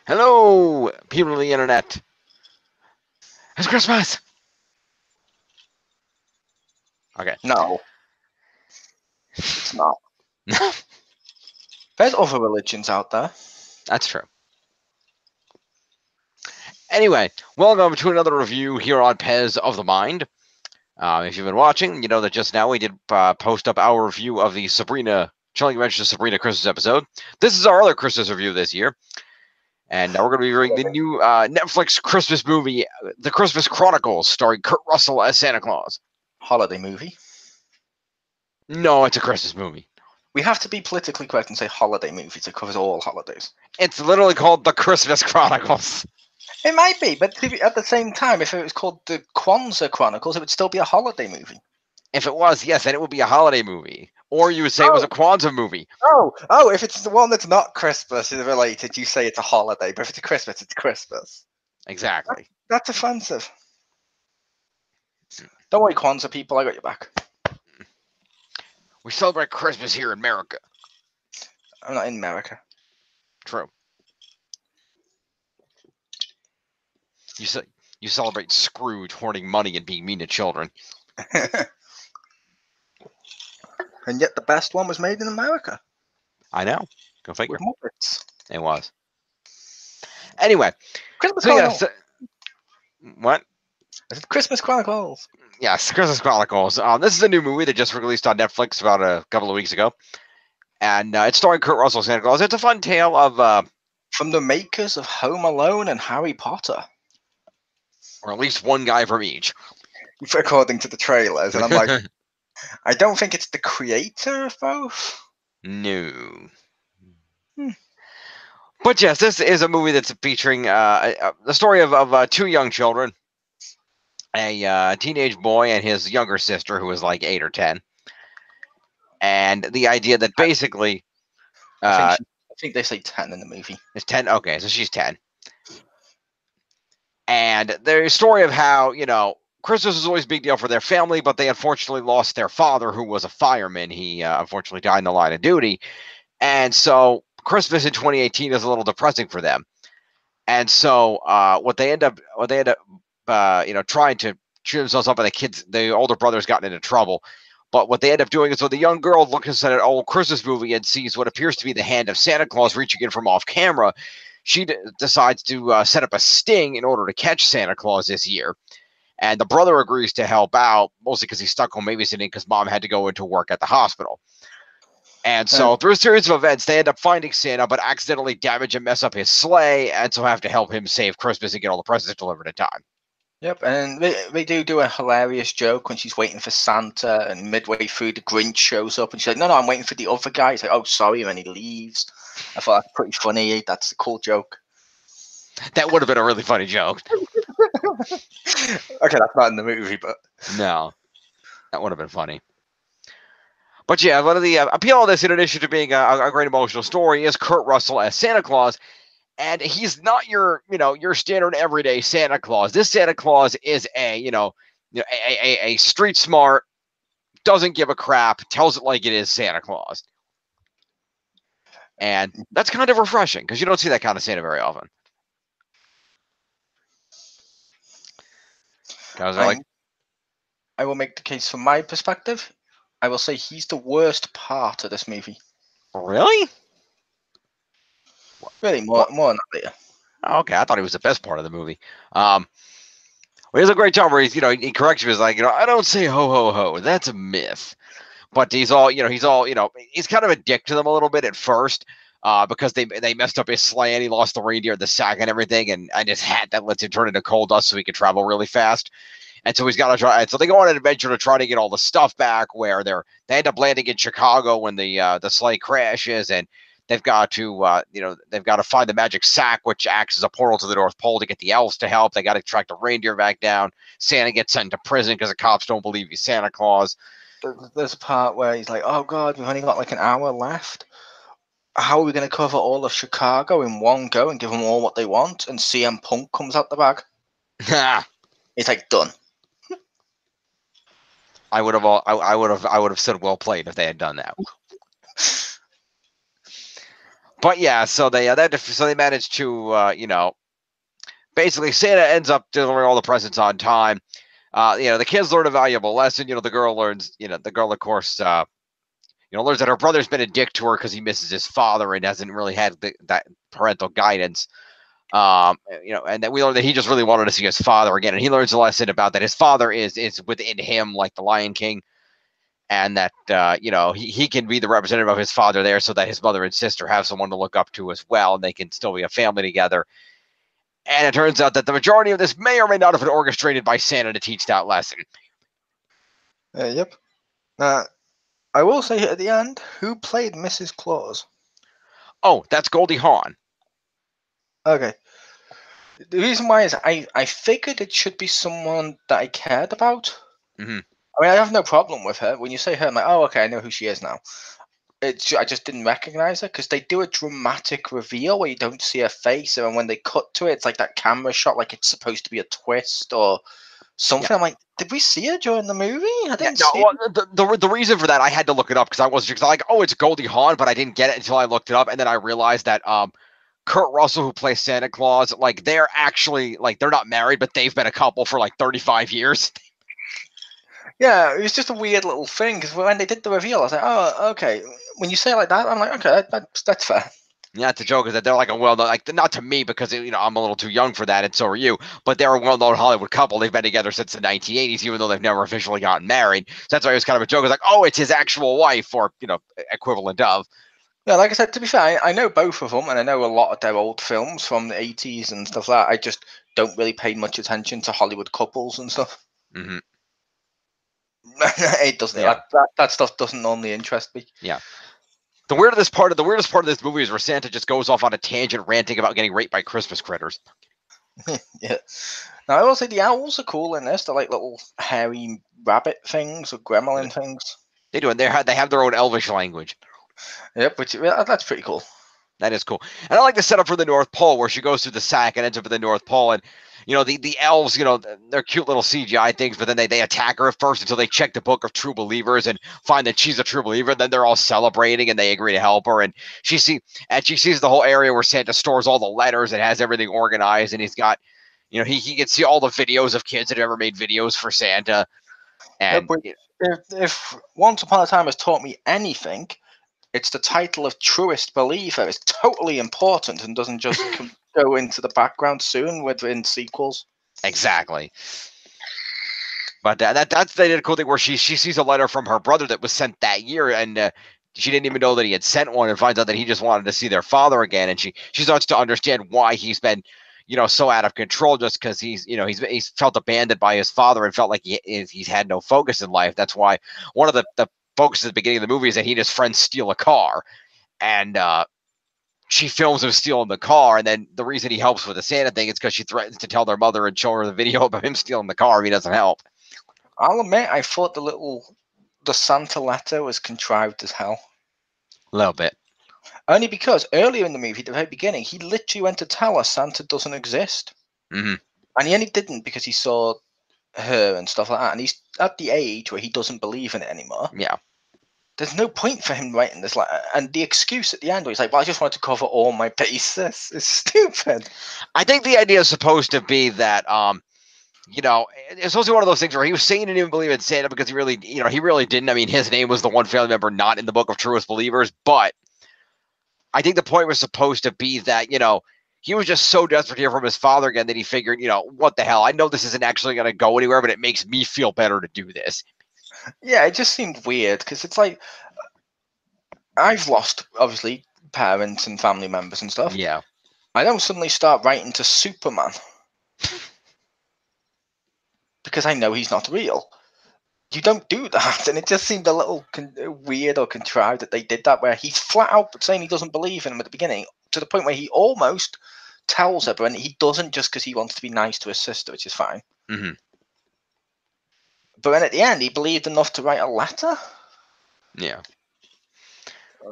Hello, people of the internet. It's Christmas. Okay. No, it's not. There's other religions out there. That's true. Anyway, welcome to another review here on Pez of the Mind. If you've been watching, you know that just now we did post up our review of the Chilling Adventures of Sabrina Christmas episode. This is our other Christmas review this year. And we're going to be reviewing the new Netflix Christmas movie, The Christmas Chronicles, starring Kurt Russell as Santa Claus. Holiday movie. No, it's a Christmas movie. We have to be politically correct and say holiday movies. It covers all holidays. It's literally called The Christmas Chronicles. It might be, but at the same time, if it was called the Kwanzaa Chronicles, it would still be a holiday movie. If it was, yes, then it would be a holiday movie. Or you would say it was a Kwanzaa movie. Oh, if it's the one that's not Christmas is related, you say it's a holiday. But if it's Christmas, it's Christmas. Exactly. That's offensive. Don't worry, Kwanzaa people, I got your back. We celebrate Christmas here in America. I'm not in America. True. You celebrate Scrooge hoarding money and being mean to children. And yet the best one was made in America. I know. Go figure. With Muppets. It was. Anyway. Christmas Chronicles. What? Christmas Chronicles. Yes, Christmas Chronicles. This is a new movie that just released on Netflix about a couple of weeks ago. And it's starring Kurt Russell as Santa Claus. It's a fun tale of... from the makers of Home Alone and Harry Potter. Or at least one guy from each. According to the trailers. And I'm like... I don't think it's the creator of both. No. But yes, this is a movie that's featuring the story of two young children. A teenage boy and his younger sister, who is like 8 or 10. And the idea that basically... I think they say 10 in the movie. It's 10? Okay, so she's 10. And there's a story of how, Christmas was always a big deal for their family, but they unfortunately lost their father, who was a fireman. He unfortunately died in the line of duty. And so Christmas in 2018 is a little depressing for them. And so what they end up trying to cheer themselves up, and the older brother's gotten into trouble. But what they end up doing is, when the young girl looks at an old Christmas movie and sees what appears to be the hand of Santa Claus reaching in from off camera, she decides to set up a sting in order to catch Santa Claus this year. And the brother agrees to help out, mostly because he's stuck home babysitting because mom had to go into work at the hospital. And so through a series of events, they end up finding Santa, but accidentally damage and mess up his sleigh, and so have to help him save Christmas and get all the presents delivered in time. Yep, and they do a hilarious joke when she's waiting for Santa, and midway through the Grinch shows up, and she's like, no, I'm waiting for the other guy. He's like, oh, sorry, and he leaves. I thought that's pretty funny. That's a cool joke. That would have been a really funny joke. Okay, that's not in the movie, but... No, that would have been funny. But yeah, one of the appeal of this, in addition to being a great emotional story, is Kurt Russell as Santa Claus. And he's not your standard everyday Santa Claus. This Santa Claus is a street smart, doesn't give a crap, tells it like it is Santa Claus. And that's kind of refreshing, because you don't see that kind of Santa very often. I will make the case from my perspective. I will say he's the worst part of this movie. Really? Really, more than that later. Okay, I thought he was the best part of the movie. Well, he does a great job where he corrects you. He's like, I don't say ho ho ho. That's a myth. But he's kind of a dick to them a little bit at first, because they messed up his sleigh and he lost the reindeer, the sack and everything, and his hat that lets him turn into coal dust so he can travel really fast. And so he's got to try. And so they go on an adventure to try to get all the stuff back. Where they end up landing in Chicago when the sleigh crashes, and they've got to find the magic sack, which acts as a portal to the North Pole to get the elves to help. They got to track the reindeer back down. Santa gets sent to prison because the cops don't believe he's Santa Claus. There's a part where he's like, "Oh God, we've only got like an hour left. How are we going to cover all of Chicago in one go and give them all what they want?" And CM Punk comes out the bag. He's like, "Done." I would have said well played if they had done that. But yeah, so they managed to basically Santa ends up delivering all the presents on time. The kids learn a valuable lesson. The girl learns. The girl, of course, learns that her brother's been a dick to her because he misses his father and hasn't really had that parental guidance. And then we learn that he just really wanted to see his father again, and he learns a lesson about that his father is within him, like the Lion King, and that he can be the representative of his father there, so that his mother and sister have someone to look up to as well, and they can still be a family together. And it turns out that the majority of this may or may not have been orchestrated by Santa to teach that lesson. Yep. I will say at the end, who played Mrs. Claus? Oh, that's Goldie Hawn. Okay. The reason why is I figured it should be someone that I cared about. Mm-hmm. I mean, I have no problem with her. When you say her, I'm like, oh, okay, I know who she is now. I just didn't recognize her because they do a dramatic reveal where you don't see her face, and when they cut to it, it's like that camera shot, like it's supposed to be a twist or something. Yeah. I'm like, did we see her during the movie? I didn't No, see well, the reason for that, I had to look it up because I was like, oh, it's Goldie Hawn, but I didn't get it until I looked it up, and then I realized that Kurt Russell, who plays Santa Claus, like they're actually like they're not married, but they've been a couple for like 35 years. Yeah, it was just a weird little thing because when they did the reveal, I was like, oh, okay. When you say it like that, I'm like, okay, that's fair. Yeah, the joke is that they're like a well-known, like not to me because I'm a little too young for that, and so are you. But they're a well-known Hollywood couple. They've been together since the 1980s, even though they've never officially gotten married. So that's why it was kind of a joke. It's like, oh, it's his actual wife, or equivalent of. Yeah, like I said, to be fair, I know both of them, and I know a lot of their old films from the 80s and stuff like that. I just don't really pay much attention to Hollywood couples and stuff. Mm-hmm. It doesn't. Yeah. That stuff doesn't normally interest me. Yeah. The weirdest part of this movie is where Santa just goes off on a tangent, ranting about getting raped by Christmas critters. Yeah. Now I will say the owls are cool in this. They're like little hairy rabbit things or gremlin things. They do, and they have their own Elvish language. Yep, that's pretty cool. That is cool. And I like the setup for the North Pole where she goes through the sack and ends up at the North Pole. And, the elves, they're cute little CGI things, but then they attack her at first until they check the book of true believers and find that she's a true believer. Then they're all celebrating and they agree to help her. And she sees the whole area where Santa stores all the letters and has everything organized. And he's got, he can see all the videos of kids that have ever made videos for Santa. And if Once Upon a Time has taught me anything, it's the title of Truest Believer. It's totally important and doesn't just go into the background soon within sequels. Exactly. But that's they did a cool thing where she sees a letter from her brother that was sent that year, and she didn't even know that he had sent one, and finds out that he just wanted to see their father again, and she starts to understand why he's been so out of control, just because he's felt abandoned by his father and felt like he's had no focus in life. That's why one of the focus at the beginning of the movie is that he and his friends steal a car, and she films him stealing the car, and then the reason he helps with the Santa thing is because she threatens to tell their mother and show her the video about him stealing the car if he doesn't help. I'll admit, I thought the Santa letter was contrived as hell. A little bit. Only because earlier in the movie, at the very beginning, he literally went to tell her Santa doesn't exist. Mm-hmm. And he only didn't because he saw her and stuff like that, and he's at the age where he doesn't believe in it anymore. Yeah. There's no point for him writing this letter, and the excuse at the end where he's like, well, I just wanted to cover all my bases is stupid. I think the idea is supposed to be that it's supposed to be one of those things where he was saying he didn't even believe in Santa because he really didn't. I mean, his name was the one family member not in the book of Truest Believers, but I think the point was supposed to be that he was just so desperate to hear from his father again that he figured, what the hell? I know this isn't actually going to go anywhere, but it makes me feel better to do this. Yeah, it just seemed weird because it's like I've lost, obviously, parents and family members and stuff. Yeah. I don't suddenly start writing to Superman because I know he's not real. You don't do that, and it just seemed a little weird or contrived that they did that, where he's flat out saying he doesn't believe in him at the beginning, to the point where he almost tells her, but he doesn't just because he wants to be nice to his sister, which is fine. Mm-hmm. But then at the end, he believed enough to write a letter. Yeah.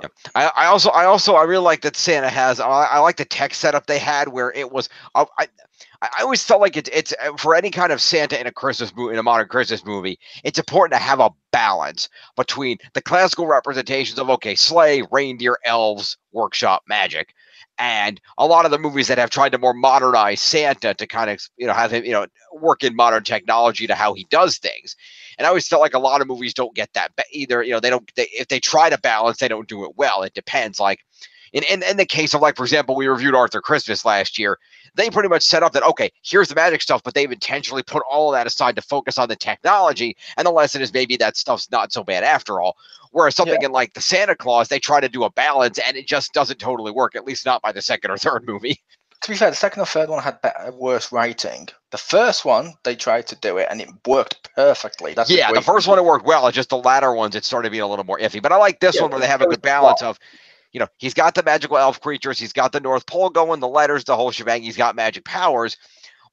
Yeah. I really like that Santa has. I like the tech setup they had where it was. I always felt like it's for any kind of Santa in a Christmas movie, in a modern Christmas movie, it's important to have a balance between the classical representations of, okay, sleigh, reindeer, elves, workshop, magic, and a lot of the movies that have tried to more modernize Santa to kind of, have him, work in modern technology to how he does things. And I always felt like a lot of movies don't get that either. If they try to balance, they don't do it well. It depends. Like in the case of, like, for example, we reviewed Arthur Christmas last year. They pretty much set up that, okay, here's the magic stuff, but they've intentionally put all of that aside to focus on the technology. And the lesson is maybe that stuff's not so bad after all. Whereas something in, like, the Santa Claus, they try to do a balance, and it just doesn't totally work, at least not by the second or third movie. To be fair, the second or third one had worse writing. The first one, they tried to do it, and it worked perfectly. That's the first one, it worked well. It's just the latter ones, it started being a little more iffy. But I like this one where they have a good balance of, he's got the magical elf creatures, he's got the North Pole going, the letters, the whole shebang. He's got magic powers,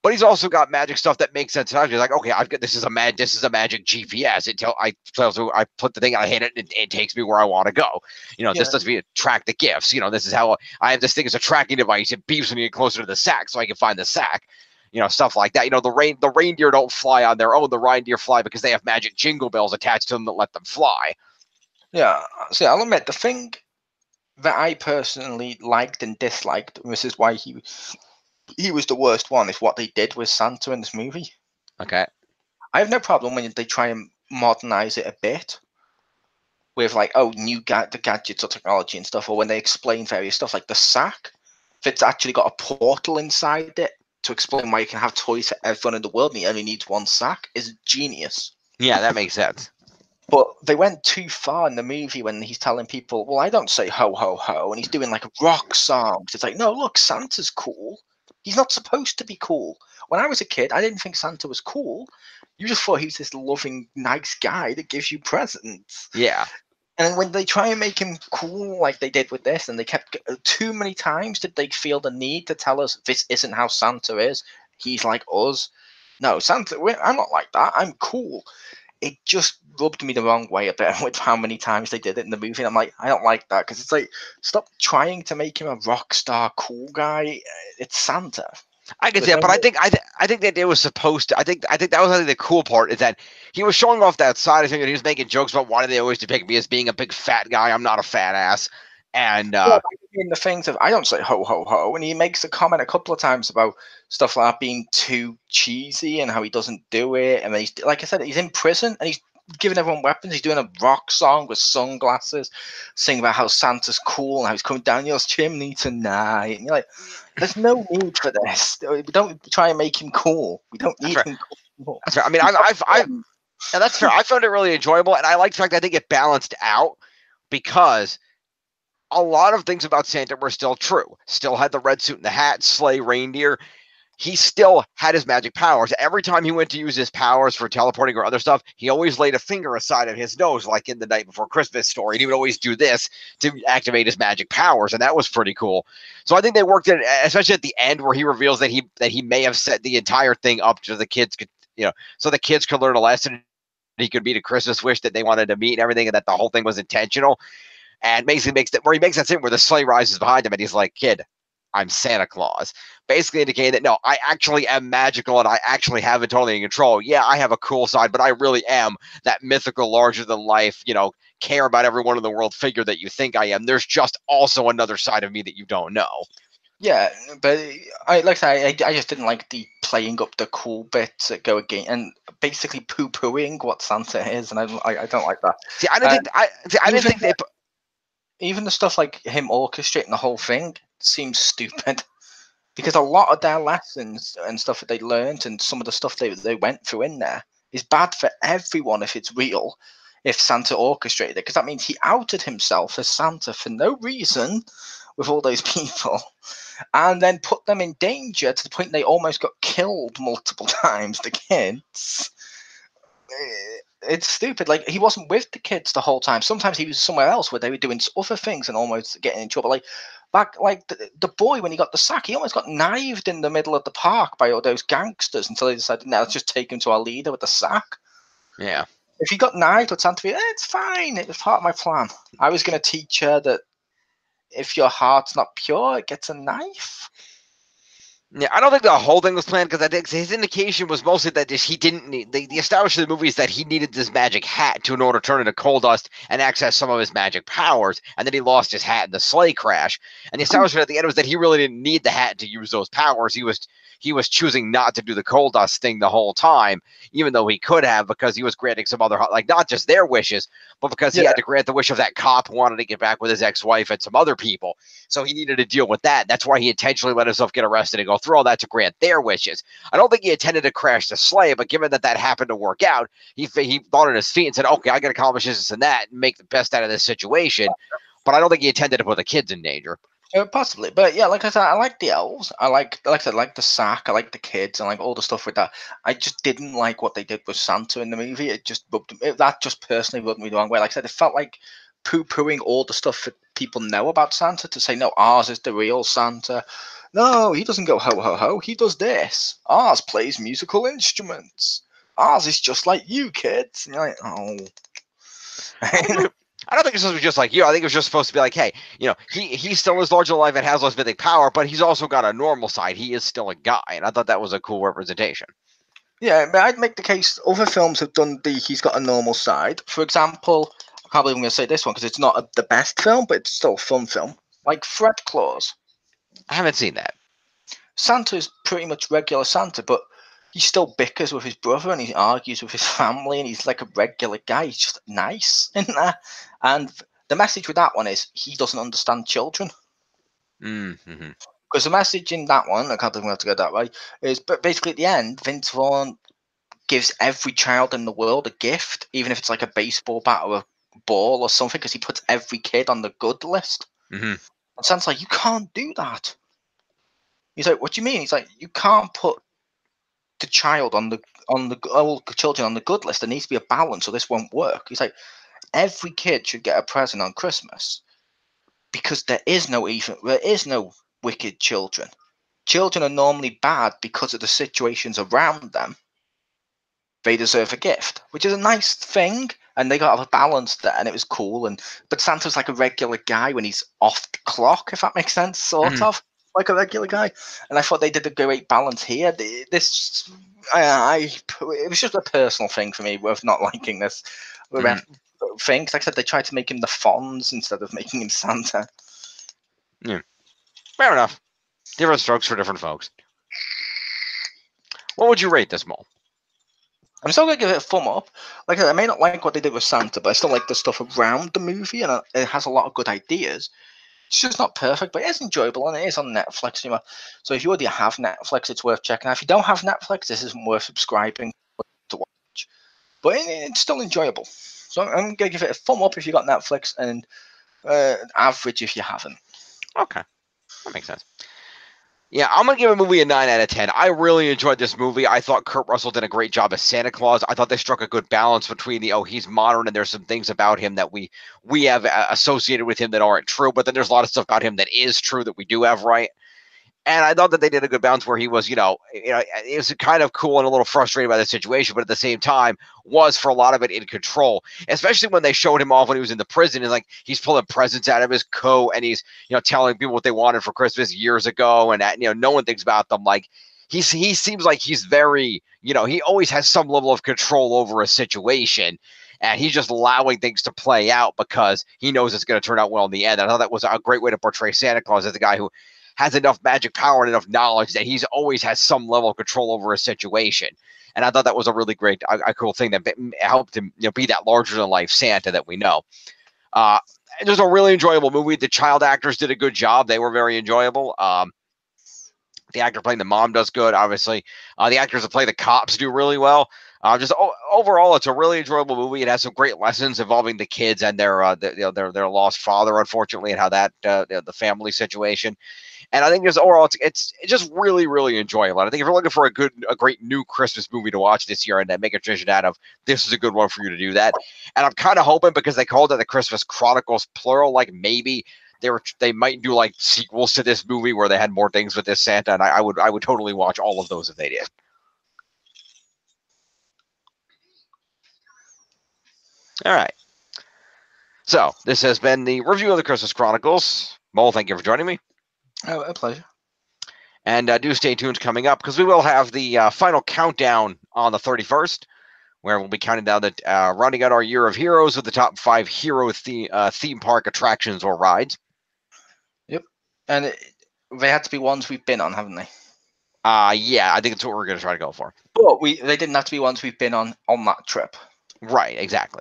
but he's also got magic stuff that makes sense. He's like, okay, I've got this is a magic GPS. I put the thing, I hit it, and it takes me where I want to go. This lets me track the gifts. This is how I have this thing as a tracking device. It beeps when you get closer to the sack, so I can find the sack. Stuff like that. The reindeer don't fly on their own. The reindeer fly because they have magic jingle bells attached to them that let them fly. Yeah. See, I'll admit, the thing that I personally liked and disliked, and this is why he was the worst one, is what they did with Santa in this movie. Okay. I have no problem when they try and modernize it a bit with, like, the gadgets or technology and stuff, or when they explain various stuff, like the sack. If it's actually got a portal inside it to explain why you can have toys for everyone in the world and he only needs one sack, is genius. Yeah, that makes sense. But they went too far in the movie when he's telling people, well, I don't say ho, ho, ho, and he's doing, like, rock songs. It's like, no, look, Santa's cool. He's not supposed to be cool. When I was a kid, I didn't think Santa was cool. You just thought he was this loving, nice guy that gives you presents. Yeah. And when they try and make him cool like they did with this, and they kept too many times did they feel the need to tell us this isn't how Santa is. He's like us. No, Santa, I'm not like that. I'm cool. It just rubbed me the wrong way a bit with how many times they did it in the movie. And I'm like, I don't like that, because it's like, stop trying to make him a rock star cool guy. It's Santa. I can see that, but I think that it was supposed to. I think that was, the cool part, is that he was showing off that side of him, and he was making jokes about why do they always depict me as being a big fat guy. I'm not a fat ass. And in the things of, I don't say ho ho ho, and he makes a comment a couple of times about stuff like that being too cheesy and how he doesn't do it. And he's, like I said, he's in prison and he's giving everyone weapons. He's doing a rock song with sunglasses, singing about how Santa's cool and how he's coming down your chimney tonight. And you're like, there's no need for this. We don't try and make him cool. We don't need him cool. That's fair. I mean, that's fair. I found it really enjoyable, and I like the fact that I think it balanced out, because a lot of things about Santa were still true. Still had the red suit and the hat, sleigh, reindeer. He still had his magic powers. Every time he went to use his powers for teleporting or other stuff, he always laid a finger aside of his nose, like in the Night Before Christmas story. And he would always do this to activate his magic powers, and that was pretty cool. So I think they worked it, especially at the end where he reveals that he may have set the entire thing up so the kids could, so the kids could learn a lesson. He could meet a Christmas wish that they wanted to meet and everything, and that the whole thing was intentional. And basically makes that scene where the sleigh rises behind him, and he's like, "Kid, I'm Santa Claus," basically indicating that, no, I actually am magical and I actually have it totally in control. Yeah, I have a cool side, but I really am that mythical, larger than life, care about everyone in the world figure that you think I am. There's just also another side of me that you don't know. Yeah, but I just didn't like the playing up the cool bits that go again and basically poo-pooing what Santa is, and I don't like that. See, I didn't think they. Even the stuff like him orchestrating the whole thing seems stupid, because a lot of their lessons and stuff that they learned and some of the stuff they went through in there is bad for everyone if it's real, if Santa orchestrated it, because that means he outed himself as Santa for no reason with all those people, and then put them in danger to the point they almost got killed multiple times, the kids. It's stupid. Like, he wasn't with the kids the whole time. Sometimes he was somewhere else where they were doing other things and almost getting in trouble. Like, back, like the boy, when he got the sack, he almost got knifed in the middle of the park by all those gangsters until they decided, now let's just take him to our leader with the sack. Yeah. If he got knifed with Santa, it's fine. It was part of my plan. I was going to teach her that if your heart's not pure, it gets a knife. Yeah, I don't think the whole thing was planned because I think his indication was mostly that he didn't need the establishment of the movie is that he needed this magic hat in order to turn into coal dust and access some of his magic powers, and then he lost his hat in the sleigh crash. And the establishment at the end was that he really didn't need the hat to use those powers. He was choosing not to do the coal dust thing the whole time, even though he could have, because he was granting some other, like, not just their wishes, but because he Yeah. had to grant the wish of that cop who wanted to get back with his ex-wife and some other people. So he needed to deal with that. That's why he intentionally let himself get arrested and go through all that to grant their wishes. I don't think he intended to crash the sleigh, but given that happened to work out, he thought on his feet and said, okay, I got to accomplish this and that and make the best out of this situation. But I don't think he intended to put the kids in danger. Possibly, but yeah, like I said, I like the elves. Like I said, I like the sack. I like the kids, and like all the stuff with that. I just didn't like what they did with Santa in the movie. It just that just personally rubbed me the wrong way. Like I said, it felt like poo-pooing all the stuff that people know about Santa to say no, ours is the real Santa. No, he doesn't go ho ho ho. He does this. Ours plays musical instruments. Ours is just like you kids. And you're like, oh. I don't think it's supposed to be just like you. I think it was just supposed to be like, hey, he still is larger than life and has less mythic power, but he's also got a normal side. He is still a guy, and I thought that was a cool representation. Yeah, but I'd make the case other films have done the he's got a normal side. For example, I can't believe I'm going to say this one because it's not the best film, but it's still a fun film. Like Fred Claus. I haven't seen that. Santa's pretty much regular Santa, but he still bickers with his brother and he argues with his family and he's like a regular guy. He's just nice in there. And the message with that one is he doesn't understand children. Mm-hmm. Because the message in that one, I can't believe I'm going to go that way, is but basically at the end, Vince Vaughn gives every child in the world a gift, even if it's like a baseball bat or a ball or something, because he puts every kid on the good list. Mm-hmm. And Sam's like, you can't do that. He's like, what do you mean? He's like, you can't put the child on the all the children on the good list. There needs to be a balance, or this won't work. He's like, every kid should get a present on Christmas because there is no wicked children. Children are normally bad because of the situations around them. They deserve a gift, which is a nice thing, and they got a balance there, and it was cool. But Santa's like a regular guy when he's off the clock, if that makes sense, sort of like a regular guy. And I thought they did a great balance here. It was just a personal thing for me with not liking this thing. Because like I said, they tried to make him the Fonz instead of making him Santa. Yeah, fair enough. Different strokes for different folks. What would you rate this, Mole? I'm still going to give it a thumb up. Like I said, I may not like what they did with Santa, but I still like the stuff around the movie, and it has a lot of good ideas. It's just not perfect, but it is enjoyable, and it is on Netflix. So if you already have Netflix, it's worth checking out. If you don't have Netflix, this isn't worth subscribing to watch. But it's still enjoyable. So I'm going to give it a thumb up if you got Netflix, and average if you haven't. Okay, that makes sense. Yeah, I'm going to give a movie a 9 out of 10. I really enjoyed this movie. I thought Kurt Russell did a great job as Santa Claus. I thought they struck a good balance between he's modern and there's some things about him that we have associated with him that aren't true, but then there's a lot of stuff about him that is true that we do have right. And I thought that they did a good balance where he was, it was kind of cool and a little frustrated by the situation, but at the same time was for a lot of it in control, especially when they showed him off when he was in the prison and like he's pulling presents out of his coat and he's, telling people what they wanted for Christmas years ago. And that, no one thinks about them. Like he seems like he's very, he always has some level of control over a situation. And he's just allowing things to play out because he knows it's going to turn out well in the end. And I thought that was a great way to portray Santa Claus as the guy who has enough magic power and enough knowledge that he's always has some level of control over a situation. And I thought that was a really great, a cool thing that helped him be that larger than life Santa that we know. It was a really enjoyable movie. The child actors did a good job. They were very enjoyable. The actor playing the mom does good, obviously. The actors that play the cops do really well. Overall, it's a really enjoyable movie. It has some great lessons involving the kids and their lost father, unfortunately, and how that the family situation. And I think just overall, it's just really, really enjoyable. And I think if you're looking for a great new Christmas movie to watch this year and make a tradition out of, this is a good one for you to do that. And I'm kind of hoping, because they called it the Christmas Chronicles plural, like maybe they might do like sequels to this movie where they had more things with this Santa, and I would totally watch all of those if they did. All right. So this has been the review of the Christmas Chronicles. Mole, thank you for joining me. Oh, a pleasure. And do stay tuned coming up, because we will have the final countdown on the 31st, where we'll be counting down rounding out our year of heroes with the top 5 hero theme park attractions or rides. Yep. And they had to be ones we've been on, haven't they? Yeah, I think that's what we're going to try to go for. But they didn't have to be ones we've been on that trip. Right, exactly.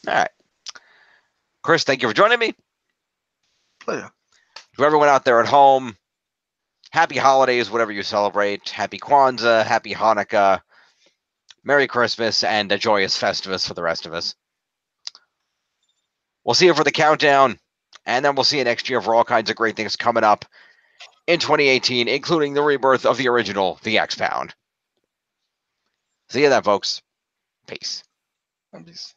All right. Chris, thank you for joining me. Pleasure. To everyone out there at home, happy holidays, whatever you celebrate. Happy Kwanzaa, happy Hanukkah, Merry Christmas, and a joyous Festivus for the rest of us. We'll see you for the countdown, and then we'll see you next year for all kinds of great things coming up in 2018, including the rebirth of the original, the X-Pound. See you then, folks. Peace. Peace.